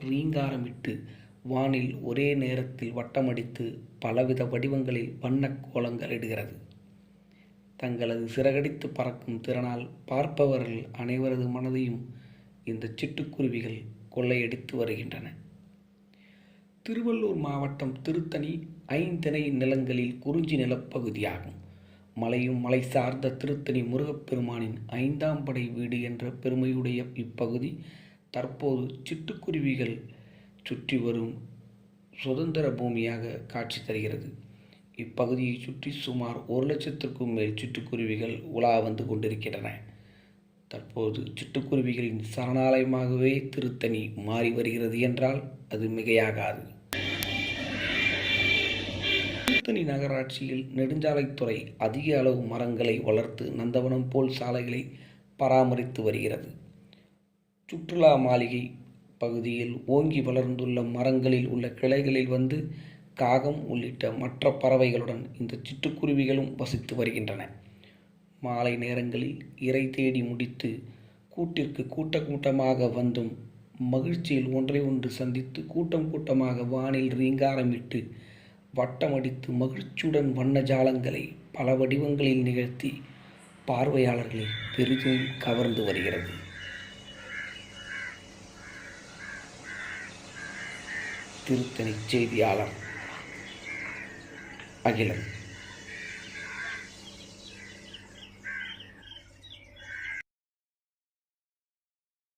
ரீங்காரமிட்டு வானில் ஒரே நேரத்தில் வட்டமடித்து பலவித வடிவங்களில் வண்ணக் கோலங்களிடுகிறது. தங்களது சிறகடித்து பறக்கும் திறனால் பார்ப்பவர்கள் அனைவரது மனதையும் இந்த சிட்டுக்குருவிகள் கொள்ளையடித்து வருகின்றன. திருவள்ளூர் மாவட்டம் திருத்தணி ஐந்திணை நிலங்களில் குறிஞ்சி நிலப்பகுதியாகும். மலையும் மலை சார்ந்த திருத்தணி முருகப்பெருமானின் 5ஆம் படை வீடு என்ற பெருமையுடைய இப்பகுதி தற்போது சிட்டுக்குருவிகள் சுற்றி வரும் சுதந்திர பூமியாக காட்சி தருகிறது. இப்பகுதியை சுற்றி சுமார் 1,00,000க்கும் மேல் சிட்டுக்குருவிகள் உலா வந்து கொண்டிருக்கின்றன. தற்போது சிட்டுக்குருவிகளின் சரணாலயமாகவே திருத்தணி மாறி வருகிறது என்றால் அது மிகையாகாது. திருத்தணி நகராட்சியில் நெடுஞ்சாலைத்துறை அதிக அளவு மரங்களை வளர்த்து நந்தவனம் போல் சாலைகளை பராமரித்து வருகிறது. சுற்றுலா மாளிகை பகுதியில் ஓங்கி வளர்ந்துள்ள மரங்களில் உள்ள கிளைகளில் வந்து காகம் உள்ளிட்ட மற்ற பறவைகளுடன் இந்த சிட்டுக்குருவிகளும் வசித்து வருகின்றன. மாலை நேரங்களில் இரை தேடி முடித்து கூட்டிற்கு கூட்டமாக வந்தும் மகிழ்ச்சியில் ஒன்றை ஒன்று சந்தித்து கூட்டமாக வானில் ரீங்காரமிட்டு வட்டமடித்து மகிழ்ச்சியுடன் வண்ண ஜாலங்களை பல வடிவங்களில் நிகழ்த்தி பார்வையாளர்களை பெரிதும் கவர்ந்து வருகிறது. திருத்தணி செய்தியாளர் அகிலன்.